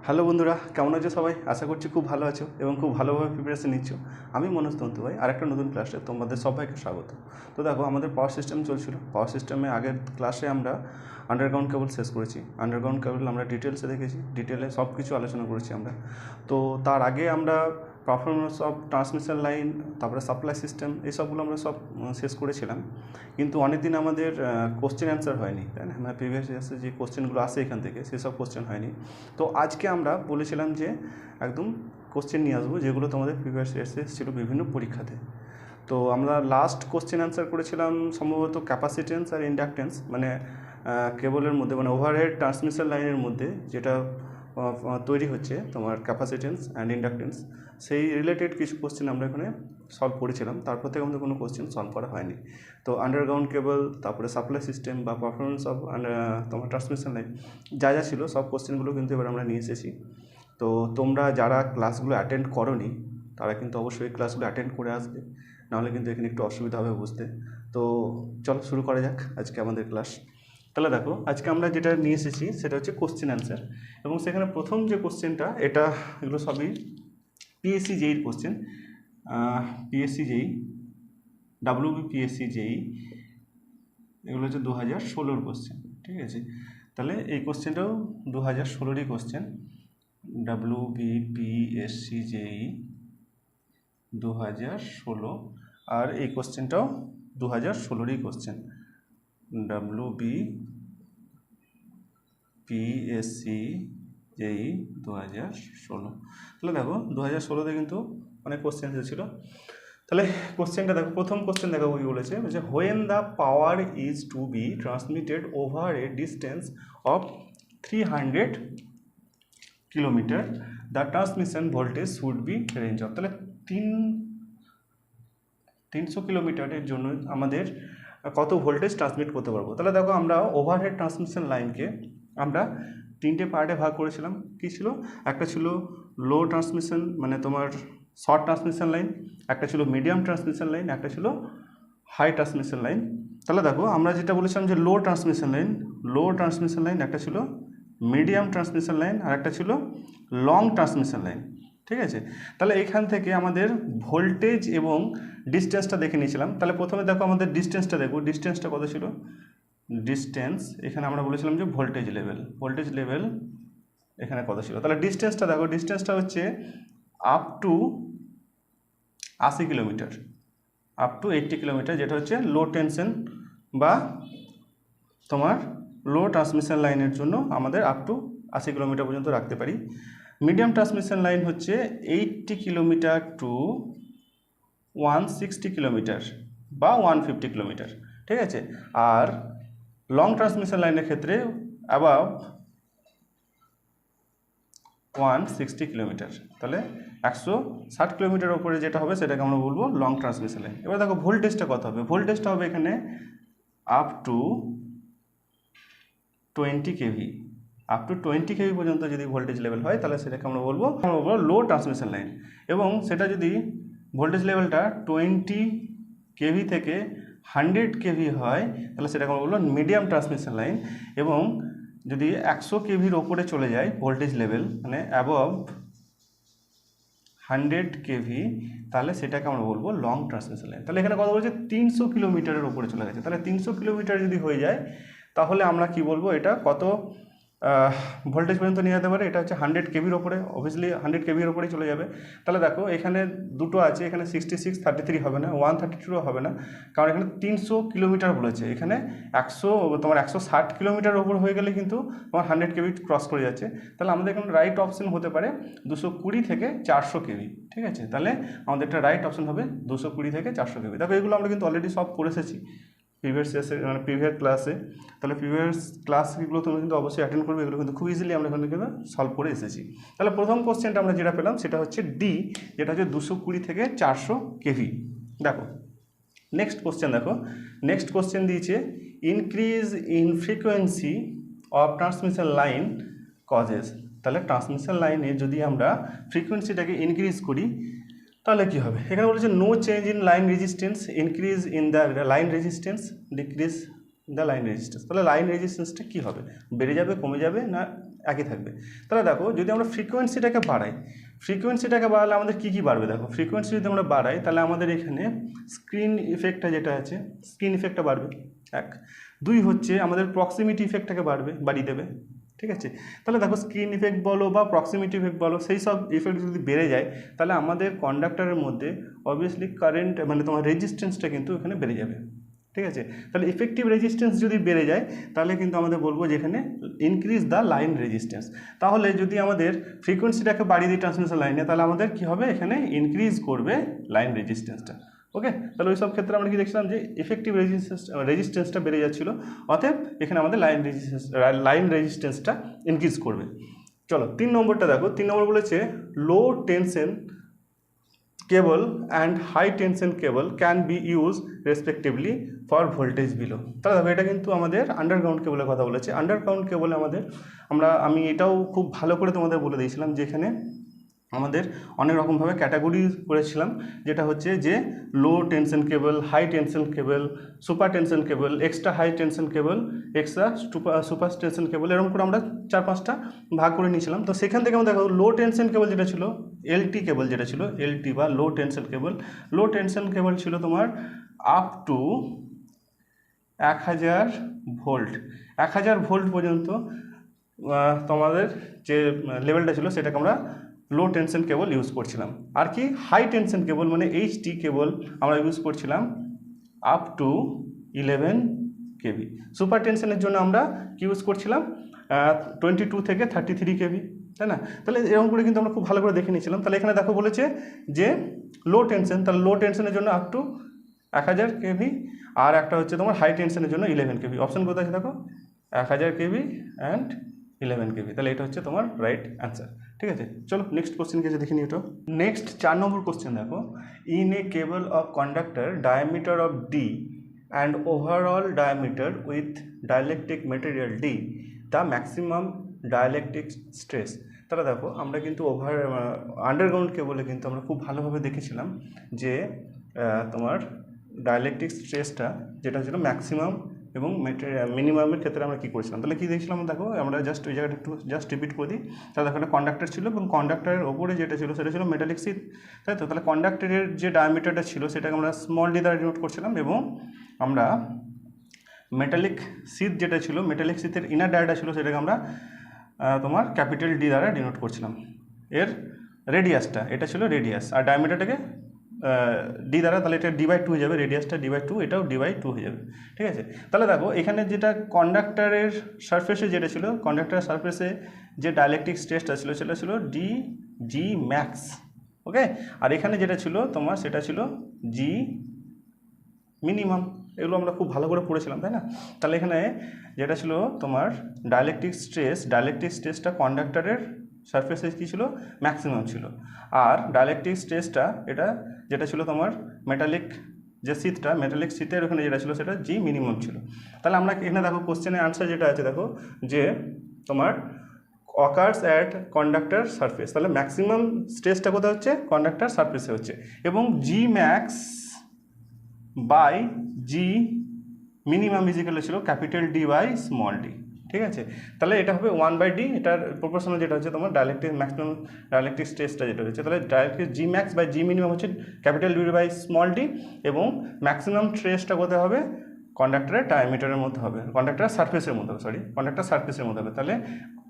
Hello বন্ধুরা, কেমন আছো সবাই? আশা করছি খুব ভালো আছো এবং খুব ভালোভাবে প্রিপারেশন নিচ্ছ। আমি মনোজ তন্তু ভাই, আরেকটা নতুন ক্লাসে তোমাদের সবাইকে স্বাগত। তো দেখো, আমাদের পাওয়ার সিস্টেম চলছিল। পাওয়ার সিস্টেমে আগের ক্লাসে আমরা আন্ডারগ্রাউন্ড কেবল শেষ করেছি। আন্ডারগ্রাউন্ড কেবল আমরা ডিটেলসে দেখেছি, ডিটেলে সব কিছু আলোচনা করেছি আমরা। তো তার আগে আমরা পারফরমেন্স অফ ট্রান্সমিশন লাইন, তারপরে সাপ্লাই সিস্টেম, এইসবগুলো আমরা সব শেষ করেছিলাম। কিন্তু অনেক দিন আমাদের কোশ্চেন অ্যান্সার হয়নি, তাই না? মানে প্রিভিয়াস ইয়ার্সে যে কোশ্চেনগুলো আসে এখান থেকে, সেসব কোশ্চেন হয়নি। তো আজকে আমরা বলেছিলাম যে একদম কোশ্চেন নিয়ে আসবো যেগুলো তোমাদের প্রিভিয়াস ইয়ার্সে এসেছিলো বিভিন্ন পরীক্ষাতে। তো আমরা লাস্ট কোশ্চেন অ্যান্সার করেছিলাম সম্ভবত ক্যাপাসিটেন্স আর ইন্ডাকটেন্স, মানে কেবলের মধ্যে, মানে ওভারহেড ট্রান্সমিশন লাইনের মধ্যে যেটা তৈরি হচ্ছে তোমার ক্যাপাসিটেন্স অ্যান্ড ইন্ডাকটেন্স, সেই রিলেটেড কিছু কোশ্চেন আমরা এখানে সলভ করেছিলাম। তারপর থেকে আমাদের কোনো কোশ্চেন সলভ করা হয়নি। তো আন্ডারগ্রাউন্ড কেবল, তারপরে সাপ্লাই সিস্টেম বা পারফরমেন্স অফ তোমার ট্রান্সমিশন লাইন, যা যা ছিল সব কোশ্চেনগুলো কিন্তু এবার আমরা নিয়ে এসেছি। তো তোমরা যারা ক্লাসগুলো অ্যাটেন্ড করোনি তারা কিন্তু অবশ্যই ক্লাসগুলো অ্যাটেন্ড করে আসবে, নাহলে কিন্তু এখানে একটু অসুবিধা হবে বুঝতে। তো চলো শুরু করা যাক আজকে আমাদের ক্লাস। তাহলে দেখো, আজকে আমরা যেটা নিয়ে এসেছি সেটা হচ্ছে কোশ্চেন অ্যান্সার, এবং সেখানে প্রথম যে কোশ্চেনটা, এগুলো সবই পিএসসি জেইর কোশ্চেন। পিএসসি জেই, WBPSC জেই, এগুলো হচ্ছে 2016 কোশ্চেন, ঠিক আছে? তাহলে এই কোশ্চেনটাও 2016 কোশ্চেন, WBPSC জেই 2016, আর এই কোশ্চেনটাও 2016 কোশ্চেন, WBPSC জেই 2016। তাহলে দেখো 2016-তে কিন্তু অনেক কোশ্চেন এসেছিল। তাহলে কোশ্চেনটা দেখো, প্রথম কোশ্চেন দেখো কি বলেছে, যে when the power is to be transmitted over a distance of 300 kilometre, the transmission voltage should be range of. তাহলে 300 কিলোমিটারের জন্য আমাদের কত ভোল্টেজ ট্রান্সমিট করতে পারবো। তাহলে দেখো, আমরা ওভারহেড ট্রান্সমিশন লাইনকে আমরা তিনটে পার্টে ভাগ করেছিলাম। কী ছিল? একটা ছিল লো ট্রান্সমিশন, মানে তোমার শর্ট ট্রান্সমিশন লাইন, একটা ছিল মিডিয়াম ট্রান্সমিশন লাইন, একটা ছিল হাই ট্রান্সমিশন লাইন। তাহলে দেখো, আমরা যেটা বলেছিলাম যে লো ট্রান্সমিশন লাইন, একটা ছিল মিডিয়াম ট্রান্সমিশন লাইন, আর একটা ছিল লং ট্রান্সমিশন লাইন, ঠিক আছে? তাহলে এখান থেকে আমাদের ভোল্টেজ এবং ডিস্টেন্সটা দেখে নিয়েছিলাম। তাহলে প্রথমে দেখো, আমাদের ডিস্টেন্সটা দেখো, ডিস্টেন্সটা কত ছিল? ডিস্টেন্স এখানে আমরা বলেছিলাম যে ভোল্টেজ লেভেল এখানে কত ছিল। তাহলে ডিস্টেন্সটা দেখো, ডিস্টেন্সটা হচ্ছে up to 80 kilometre, up to 80 kilometre, যেটা হচ্ছে লো টেনশন বা তোমার লো ট্রান্সমিশন লাইনের জন্য আমাদের আপ টু 80 কিলোমিটার পর্যন্ত রাখতে পারি। মিডিয়াম ট্রান্সমিশন লাইন হচ্ছে 80 কিলোমিটার টু 160 কিলোমিটার বা 150 কিলোমিটার, ঠিক আছে? আর লং ট্রান্সমিশন লাইনের ক্ষেত্রে অ্যাবাভ 160 কিলোমিটার। তাহলে 160 কিলোমিটার ওপরে যেটা হবে সেটাকে আমরা বলবো লং ট্রান্সমিশন লাইন। এবার দেখো ভোল্টেজটা কত হবে। ভোল্টেজটা হবে এখানে up to 20 kV, up to 20 kV পর্যন্ত যদি ভোল্টেজ লেভেল হয় তাহলে সেটাকে আমরা বলবো লো ট্রান্সমিশন লাইন। এবং সেটা যদি ভোল্টেজ লেভেলটা 20 কেভি থেকে 100 কেভি হয় তাহলে সেটাকে আমরা বলবো মিডিয়াম ট্রান্সমিশন লাইন। এবং যদি 100 কেভির ওপরে চলে যায় ভোল্টেজ লেভেল, মানে অ্যাবভ 100 কেভি, তাহলে সেটাকে আমরা বলবো লং ট্রান্সমিশন লাইন। তাহলে এখানে কথা বলছে 300 কিলোমিটারের ওপরে চলে গেছে। তাহলে 300 কিলোমিটার যদি হয়ে যায় তাহলে আমরা কি বলবো, এটা কত ভোল্টেজ পর্যন্ত নিয়ে যেতে পারে? এটা হচ্ছে 100 কেভির ওপরে, অবভিয়াসলি 100 কেভির ওপরেই চলে যাবে। তাহলে দেখো, এখানে দুটো আছে, এখানে 66, 33 হবে না, 132 হবে না, কারণ এখানে 300 কিলোমিটার বলেছে। এখানে 160 কিলোমিটার ওপর হয়ে গেলে কিন্তু তোমার 100 কেভি ক্রস করে যাচ্ছে। তাহলে আমাদের এখানে রাইট অপশন হতে পারে 220 থেকে 400 কেভি, ঠিক আছে? তাহলে আমাদের একটা রাইট অপশন হবে 220 থেকে 400 কেভি। দেখো, এগুলো আমরা কিন্তু অলরেডি সব করে এসেছি প্রিভিয়াস ক্লাসে। তাহলে প্রিভিয়াস ক্লাসগুলো তোমরা কিন্তু অবশ্যই অ্যাটেন্ড করবে। এগুলো কিন্তু খুব ইজিলি আমরা এখানে কিন্তু সলভ করে এসেছি। তাহলে প্রথম কোশ্চেনটা আমরা যেটা পেলাম সেটা হচ্ছে ডি, যেটা হচ্ছে 220 থেকে 400 কেভি। দেখো নেক্সট কোশ্চেন দিয়েছে increase in frequency of transmission line causes. তাহলে ট্রান্সমিশন লাইনে যদি আমরা ফ্রিকোয়েন্সিটাকে ইনক্রিজ করি তাহলে কী হবে? এখানে বলেছে no change in line resistance, increase in the line resistance, decrease the line resistance. তাহলে লাইন রেজিস্ট্যান্সটা কী হবে? বেড়ে যাবে, কমে যাবে, না একই থাকবে। তাহলে দেখো যদি আমরা ফ্রিকোয়েন্সিটাকে বাড়ালে আমাদের কী কী বাড়বে, দেখো ফ্রিকোয়েন্সি যদি আমরা বাড়াই তাহলে আমাদের এখানে স্ক্রিন ইফেক্টটা যেটা আছে স্ক্রিন ইফেক্টটা বাড়বে, এক। দুই হচ্ছে আমাদের প্রক্সিমিটি ইফেক্টটাকে বাড়িয়ে দেবে, ঠিক আছে। তাহলে দেখো স্ক্রিন ইফেক্ট বলো বা প্রক্সিমিটি ইফেক্ট বলো, সেই সব ইফেক্ট যদি বেড়ে যায় তাহলে আমাদের কন্ডাক্টরের মধ্যে অবভিয়াসলি কারেন্ট মানে তোমার রেজিস্ট্যান্সটা কিন্তু এখানে বেড়ে যাবে, ঠিক আছে। তাহলে ইফেক্টিভ রেজিস্ট্যান্স যদি বেড়ে যায় তাহলে কিন্তু আমাদের বলবো যে এখানে ইনক্রিজ দ্য লাইন রেজিস্ট্যান্স। তাহলে যদি আমাদের ফ্রিকোয়েন্সিটাকে বাড়িয়ে দিই ট্রান্সমিশন লাইনে তাহলে আমাদের কী হবে, এখানে ইনক্রিজ করবে লাইন রেজিস্ট্যান্সটা। ওকে, তাহলে ওই সব ক্ষেত্রে আমরা কি দেখছিলাম যে ইফেক্টিভ রেজিস্ট্যান্সটা বেড়ে যাচ্ছিলো, অতএব এখানে আমাদের লাইন রেজিস্ট্যান্সটা ইনক্রিজ করবে। চলো 3 নম্বরটা দেখো। 3 নম্বর বলেছে low tension cable and high tension cable can be use respectively for voltage below. তাহলে দেখো এটা কিন্তু আমাদের আন্ডারগ্রাউন্ড কেবলের কথা বলেছে। আন্ডারগ্রাউন্ড কেবলে আমি এটাও খুব ভালো করে তোমাদের বলে দিয়েছিলাম যে এখানে আমাদের অনেক রকমভাবে ক্যাটাগরি করেছিলাম, যেটা হচ্ছে যে লো টেনশন কেবল, হাই টেনশন কেবল, সুপার টেনশন কেবল, এক্সট্রা হাই টেনশন কেবল, এক্সট্রা সুপার টেনশন কেবল, এরকম করে আমরা 4-5টা ভাগ করে নিয়েছিলাম। তো সেখান থেকে আমরা দেখো লো টেনশন কেবল যেটা ছিল এলটি কেবল, যেটা ছিল এলটি বা লো টেনশন কেবল ছিল তোমার আপ টু 1000 ভোল্ট। 1000 ভোল্ট পর্যন্ত তোমাদের যে লেভেলটা ছিল সেটাকে আমরা লো টেনশন কেবল ইউজ করছিলাম। আর কি হাই টেনশন কেবল মানে এইচটি কেবল আমরা ইউজ করছিলাম আপ টু 11 কেবি। সুপার টেনশনের জন্য আমরা কি ইউজ করছিলাম 22 থেকে 33 কেবি, তাই না। তাহলে এরকম করে কিন্তু আমরা খুব ভালো করে দেখে নিয়েছিলাম। তাহলে এখানে দেখো বলেছে যে লো টেনশন, তাহলে লো টেনশনের জন্য আপ টু 1000 কেবি, আর একটা হচ্ছে তোমার হাই টেনশনের জন্য 11 কেবি। অপশন কোথায় আছে দেখো 1000 কেবি অ্যান্ড 11 কেবি। তাহলে এটা হচ্ছে তোমার রাইট অ্যান্সার, ঠিক আছে। চলো নেক্সট কোশ্চেন কে দেখে নিই। এটা নেক্সট 4 নম্বর কোশ্চেন দেখো। In a cable of conductor diameter of D and overall diameter with dielectric material D the maximum dielectric stress. তাহলে দেখো আমরা কিন্তু আন্ডারগ্রাউন্ড কেবলে কিন্তু আমরা খুব ভালোভাবে দেখেছিলাম যে তোমার ডাইলেকট্রিক স্ট্রেসটা যেটা ছিল ম্যাক্সিমাম এবং মিনিমামের ক্ষেত্রে আমরা কী করেছিলাম। তাহলে কী দেখছিলাম দেখো, আমরা জাস্ট ওই জায়গাটা একটু জাস্ট রিপিট করে দিই। তাহলে দেখো একটা কন্ডাক্টর ছিল এবং কন্ডাক্টরের ওপরে যেটা ছিল সেটা ছিল মেটালিক সিট, তাই তো। তাহলে কন্ডাক্টরের যে ডায়ামিটারটা ছিল সেটাকে আমরা স্মল ডি দ্বারা ডিনোট করছিলাম এবং আমরা মেটালিক সিট যেটা ছিল মেটালিক সিটের ইনার ডায়াটা ছিল সেটাকে আমরা তোমার ক্যাপিটাল ডি দ্বারা ডিনোট করছিলাম। এর রেডিয়াসটা এটা ছিল রেডিয়াস, আর ডায়ামিটারটাকে ডি দ্বারা, তাহলে এটা D/2 হয়ে যাবে, রেডিয়াসটা D/2, এটাও D/2 হয়ে যাবে, ঠিক আছে। তাহলে দেখো এখানে যেটা কন্ডাক্টরের সারফেসে যেটা ছিল, কন্ডাক্টরের সারফেসে যে ডাইলেকট্রিক স্ট্রেসটা ছিল সেটা ছিল G ম্যাক্স, ওকে। আর এখানে যেটা ছিল তোমার সেটা ছিল G মিনিমাম। এগুলো আমরা খুব ভালো করে পড়েছিলাম, তাই না। তাহলে এখানে যেটা ছিল তোমার ডাইলেকট্রিক স্ট্রেসটা কন্ডাক্টরের সারফেসে কী ছিল ম্যাক্সিমাম ছিল, আর ডাইলেকট্রিক স্ট্রেসটা এটা যেটা ছিল তোমার মেটালিক সিটের ওখানে যেটা ছিল সেটা G মিনিমাম ছিল। তাহলে আমরা এখানে দেখো কোশ্চেনের আনসার যেটা আছে দেখো যে তোমার অকার্স অ্যাট কন্ডাক্টর সারফেস, তাহলে ম্যাক্সিমাম স্ট্রেসটা কোথায় হচ্ছে কন্ডাক্টর সারফেসে হচ্ছে, এবং G max by G minimum is equal ছিল capital D by small d, ঠিক আছে। তাহলে এটা হবে 1/d, এটার প্রপোর্শনাল যেটা হচ্ছে তোমার ম্যাক্সিমাম ডাইলেকট্রিক স্ট্রেসটা যেটা হচ্ছে, তাহলে dielectric G max by G minimum হচ্ছে capital D by small d, এবং ম্যাক্সিমাম স্ট্রেসটা কোথায় হবে কন্ডাক্টরের ডায়ামিটারের মধ্যে হবে, কন্ডাক্টর সারফেসের মধ্যে হবে। তাহলে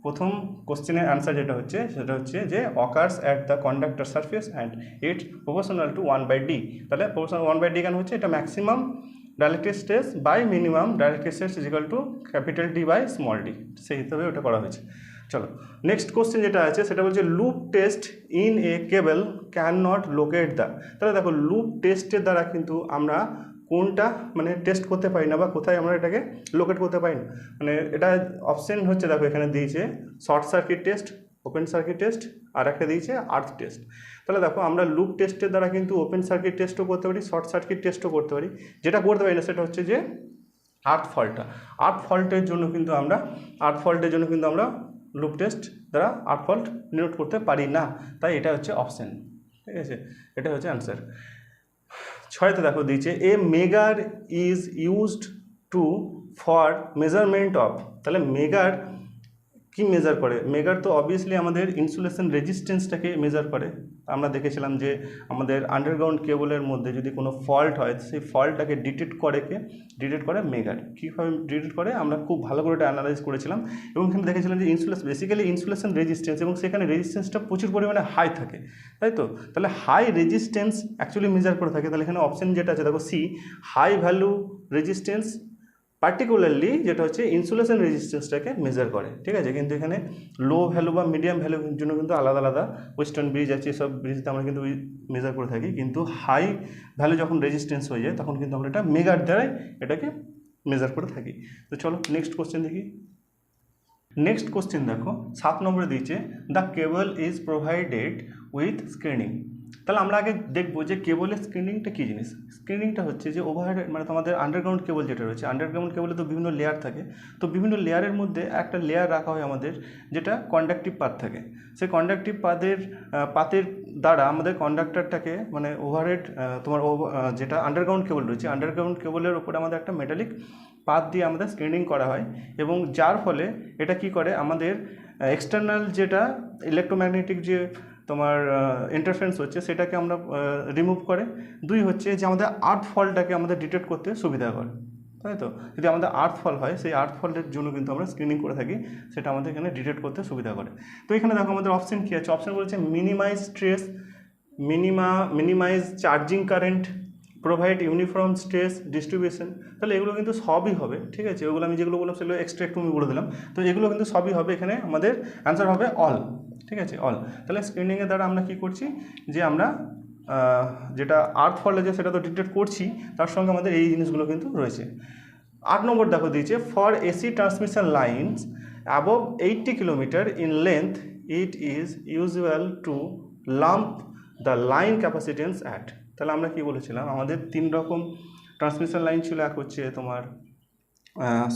প্রথম কোশ্চেনের আনসার যেটা হচ্ছে সেটা হচ্ছে যে occurs at the conductor surface and it's proportional to 1/d। তাহলে প্রপোর্শনাল 1/d কেন হচ্ছে, এটা maximum dielectric stress by minimum dielectric stress equal to capital D by small d, সেই হিসাবে ওটা করা হয়েছে। চলো নেক্সট কোশ্চেন যেটা আছে সেটা বলছে loop test in a cable can not locate the. তাহলে দেখো লুপ টেস্টের দ্বারা কিন্তু আমরা কোনটা মানে টেস্ট করতে পারি না বা কোথায় আমরা এটাকে লোকেট করতে পারি না, মানে এটা অপশন হচ্ছে দেখো এখানে দিয়েছে short circuit test, open circuit test, আর একটা দিয়েছে আর্থ টেস্ট। তাহলে দেখো আমরা লুপ টেস্টের দ্বারা কিন্তু ওপেন সার্কিট টেস্টও করতে পারি, শর্ট সার্কিট টেস্টও করতে পারি। যেটা করতে পারি না সেটা হচ্ছে যে আর্থ ফল্টের জন্য কিন্তু আমরা লুপ টেস্ট দ্বারা আর্থ ফল্ট নোট করতে পারি না, তাই এটা হচ্ছে অপশন, ঠিক আছে। এটা হচ্ছে অ্যান্সার। 6তে দেখো দিয়েছে a megger is used to for measurement of. তাহলে মেগার কি মেজার করে? মেগার তো অবভিয়াসলি আমাদের ইনসুলেশন রেজিস্ট্যান্সটাকে মেজার করে। আমরা দেখেছিলাম যে আমাদের আন্ডারগ্রাউন্ড কেবলের মধ্যে যদি কোনো ফল্ট হয়, সেই ফল্টটাকে ডিটেক্ট করে কে? ডিটেক্ট করে মেগার। কীভাবে ডিটেক্ট করে? আমরা খুব ভালো করে এটা অ্যানালাইজ করেছিলাম এবং এখানে দেখেছিলাম যে বেসিক্যালি ইনসুলেশন রেজিস্ট্যান্স, এবং সেখানে রেজিস্ট্যান্সটা প্রচুর পরিমাণে হাই থাকে, তাই তো? তাহলে হাই রেজিস্ট্যান্স অ্যাকচুয়ালি মেজার করে থাকে। তাহলে এখানে অপশন যেটা আছে দেখো C, high value resistance particularly যেটা হচ্ছে ইনসুলেশন রেজিস্ট্যান্সটাকে মেজার করে, ঠিক আছে? কিন্তু এখানে লো ভ্যালু বা মিডিয়াম ভ্যালুর জন্য কিন্তু আলাদা আলাদা ওয়েস্টার্ন ব্রিজ আছে, সব ব্রিজতে আমরা কিন্তু মেজার করে থাকি। কিন্তু হাই ভ্যালু যখন রেজিস্ট্যান্স হয়ে যায় তখন কিন্তু আমরা এটা মেগার দ্বারাই এটাকে মেজার করে থাকি। তো চলো নেক্সট কোশ্চেন দেখি। নেক্সট কোশ্চেন দেখো 7 নম্বরে দিয়েছে the cable is provided with screening. তাহলে আমরা আগে দেখবো যে কেবলের স্ক্রিনিংটা কী জিনিস। স্ক্রিনিংটা হচ্ছে যে ওভারহেড, মানে তোমাদের আন্ডারগ্রাউন্ড কেবল যেটা রয়েছে, আন্ডারগ্রাউন্ড কেবলে তো বিভিন্ন লেয়ার থাকে, তো বিভিন্ন লেয়ারের মধ্যে একটা লেয়ার রাখা হয় আমাদের, যেটা কন্ডাক্টিভ পাথ থাকে। সেই কন্ডাক্টিভ পাথের দ্বারা আমাদের কন্ডাক্টরটাকে, মানে ওভারহেড তোমার যেটা আন্ডারগ্রাউন্ড কেবল রয়েছে, আন্ডারগ্রাউন্ড কেবলের উপরে আমাদের একটা মেটালিক পাথ দিয়ে আমাদের স্ক্রিনিং করা হয়, এবং যার ফলে এটা কি করে, আমাদের এক্সটার্নাল যেটা ইলেকট্রোম্যাগনেটিক যে তোমার ইন্টারফারেন্স হচ্ছে সেটাকে আমরা রিমুভ করে। দুই হচ্ছে যে আমাদের আর্থ ফলটাকে আমাদের ডিটেক্ট করতে সুবিধা করে, তাই তো? যদি আমাদের আর্থ ফল হয়, সেই আর্থ ফলের জন্য কিন্তু আমরা স্ক্রিনিং করে থাকি, সেটা আমাদের এখানে ডিটেক্ট করতে সুবিধা করে। তো এখানে দেখো আমাদের অপশন কী আছে, অপশন বলেছে minimize stress, minimize charging current, provide uniform stress distribution. তাহলে এগুলো কিন্তু সবই হবে, ঠিক আছে? ওগুলো আমি যেগুলো বললাম সেগুলো এক্সট্রা একটু আমি বলে দিলাম। তো এগুলো কিন্তু সবই হবে, এখানে আমাদের অ্যান্সার হবে অল, ঠিক আছে? অল। তাহলে স্ক্রিনিংয়ের দ্বারা আমরা কী করছি, যে আমরা যেটা আর্থ ফল আছে সেটা তো ডিটেক্ট করছি, তার সঙ্গে আমাদের এই জিনিসগুলো কিন্তু রয়েছে। 8 নম্বর দেখো দিয়েছে for AC transmission lines above 80 kilometre in length it is usual to lump the line capacitance at. তাহলে আমরা কি বলেছিলাম, আমাদের 3 রকম ট্রান্সমিশন লাইন ছিল। এক হচ্ছে তোমার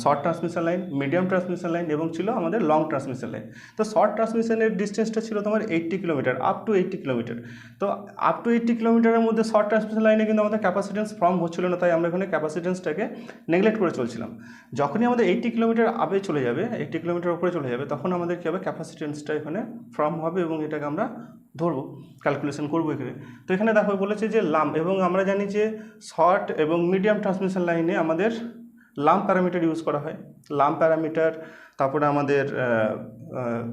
short transmission line, medium transmission line এবং ছিল আমাদের লং ট্রান্সমিশন লাইন। তো শর্ট ট্রান্সমিশনের ডিস্টেন্সটা ছিল তোমার 80 কিলোমিটার, আপ টু 80 কিলোমিটার। তো আপ টু 80 কিলোমিটারের মধ্যে শর্ট ট্রান্সমিশন লাইনে কিন্তু আমাদের ক্যাপাসিটেন্স ফর্ম হচ্ছিল না, তাই আমরা এখানে ক্যাপাসিটেন্সটাকে নেগলেক্ট করে চলছিলাম। যখনই আমাদের 80 কিলোমিটার আবে চলে যাবে, 80 কিলোমিটার উপরে চলে যাবে, তখন আমাদের কী হবে, ক্যাপাসিটেন্সটা এখানে ফর্ম হবে এবং এটাকে আমরা ধরবো, ক্যালকুলেশন করবো এখানে। তো এখানে দেখো বলেছে যে লাম্প, এবং আমরা জানি যে শর্ট এবং মিডিয়াম ট্রান্সমিশন লাইনে আমাদের লাম্প প্যারামিটার ইউজ করা হয়। লাম্প প্যারামিটার, তারপরে আমাদের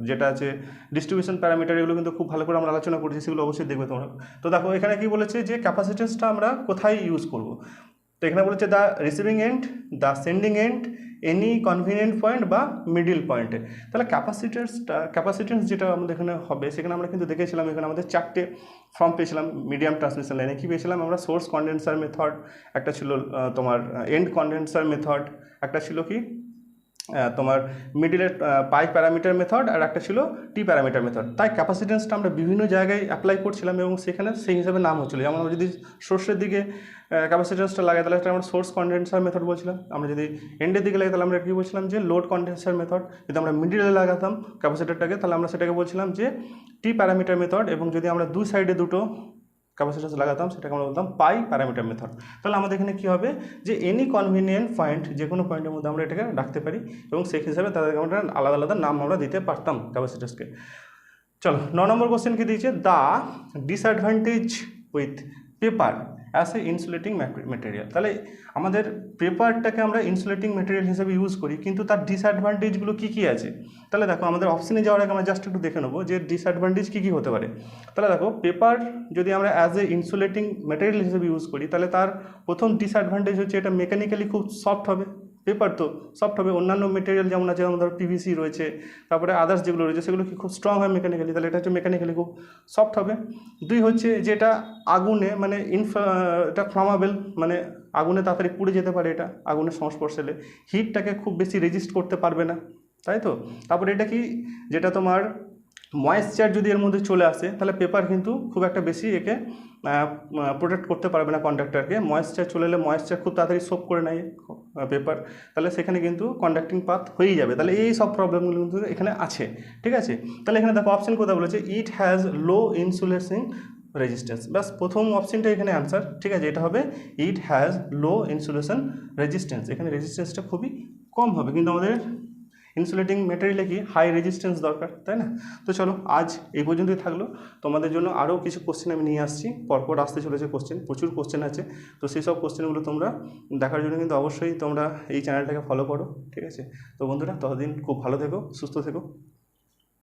যেটা আছে ডিস্ট্রিবিউশন প্যারামিটার, এগুলো কিন্তু খুব ভালো করে আমরা আলোচনা করেছি, সেগুলো অবশ্যই দেখবে তোমরা। তো দেখো এখানে কি বলেছে যে ক্যাপাসিটেন্সটা আমরা কোথায় ইউজ করব। তো এখানে বলেছে the receiving end, the sending end, any convenient point বা মিডিল পয়েন্টে। তাহলে ক্যাপাসিটেন্স যেটা আমাদের এখানে হবে, সেখানে আমরা কিন্তু দেখেছিলাম এখানে আমাদের 4টে ফর্ম পেয়েছিলাম মিডিয়াম ট্রান্সমিশন লাইনে। কী পেয়েছিলাম আমরা, সোর্স কন্ডেন্সার মেথড, একটা ছিল তোমার এন্ড কন্ডেন্সার মেথড, একটা ছিল কি তোমার মিডিলের পাই প্যারামিটার মেথড, আর একটা ছিল টি প্যারামিটার মেথড। তাই ক্যাপাসিটেন্সটা আমরা বিভিন্ন জায়গায় অ্যাপ্লাই করছিলাম এবং সেখানে সেই হিসাবে নাম হচ্ছিলো। যেমন আমরা যদি সোর্সের দিকে ক্যাপাসিটেন্সটা লাগাই তাহলে এটা আমরা সোর্স কন্ডেন্সার মেথড বলছিলাম। আমরা যদি এন্ডের দিকে লাগাই তাহলে আমরা কী বলছিলাম, যে লোড কন্ডেন্সার মেথড। যদি আমরা মিডিলে লাগাতাম ক্যাপাসিটারটাকে তাহলে আমরা সেটাকে বলছিলাম যে টি প্যারামিটার মেথড, এবং যদি আমরা দুই সাইডে দুটো ক্যাপাসিটেন্স লাগাতাম সেটাকে আমরা বলতাম পাই প্যারামিটার মেথড। তাহলে আমাদের এখানে কী হবে, যে এনি কনভিনিয়েন্ট পয়েন্ট, যে কোনো পয়েন্টের মধ্যে আমরা এটাকে রাখতে পারি এবং সেই হিসাবে তাদেরকে আমরা আলাদা আলাদা নাম আমরা দিতে পারতাম ক্যাপাসিটার্সকে। চলো 9 নম্বর কোশ্চেন কি দিয়েছে, the disadvantage with paper as a insulating material. তাহলে আমাদের পেপারটাকে আমরা ইনসুলেটিং ম্যাটেরিয়াল হিসেবে ইউজ করি, কিন্তু তার ডিসঅ্যাডভান্টেজগুলো কী কী আছে। তাহলে দেখো আমাদের অপশনে যাওয়ার আগে আমরা জাস্ট একটু দেখে নেবো যে ডিসঅ্যাডভান্টেজ কী কী হতে পারে। তাহলে দেখো পেপার যদি আমরা অ্যাজ এ ইনসুলেটিং ম্যাটেরিয়াল হিসেবে ইউজ করি, তাহলে তার প্রথম ডিসঅ্যাডভান্টেজ হচ্ছে এটা মেকানিক্যালি খুব সফট হবে। পেপার তো সফট হবে, অন্যান্য মেটেরিয়াল যেমন আছে, যেমন ধরো পিভিসি রয়েছে, তারপরে আদার্স যেগুলো রয়েছে সেগুলো কি খুব স্ট্রং হয় মেকানিক্যালি, তাহলে এটা হচ্ছে মেকানিক্যালি খুব সফট হবে। দুই হচ্ছে যেটা আগুনে, মানে এটা ফ্লামেবল, মানে আগুনে তাড়াতাড়ি পুড়ে যেতে পারে, এটা আগুনের সংস্পর্শে এলে হিটটাকে খুব বেশি রেজিস্ট করতে পারবে না, তাই তো। তারপরে এটা কি, যেটা তোমার ময়েশ্চার যদি এর মধ্যে চলে আসে তাহলে পেপার কিন্তু খুব একটা বেশি একে প্রোটেক্ট করতে পারবে না কন্ডাক্টরকে। ময়েশ্চার চলে এলে ময়েশ্চার খুব তাড়াতাড়ি সোক করে নেয় পেপার, তাহলে সেখানে কিন্তু কন্ডাক্টিং পাথ হয়েই যাবে। তাহলে এই সব প্রবলেমগুলো কিন্তু এখানে আছে, ঠিক আছে। তাহলে এখানে দেখো অপশন কোথায় বলেছে, it has low insulation resistance. ব্যাস প্রথম অপশনটা এখানে অ্যান্সার, ঠিক আছে। এটা হবে it has low insulation resistance. এখানে রেজিস্ট্যান্সটা খুবই কম হবে, কিন্তু আমাদের ইনসুলেটিং ম্যাটেরিয়ালে কি হাই রেজিস্ট্যান্স দরকার, তাই না? তো চলো আজ এই পর্যন্তই থাকলো। তোমাদের জন্য আরও কিছু কোশ্চেন আমি নিয়ে আসছি, পরপর আসতে চলেছে কোশ্চেন, প্রচুর কোশ্চেন আছে। তো সেই সব কোশ্চেনগুলো তোমরা দেখার জন্য কিন্তু অবশ্যই তোমরা এই চ্যানেলটাকে ফলো করো, ঠিক আছে? তো বন্ধুরা, ততদিন খুব ভালো থেকো, সুস্থ থেকো।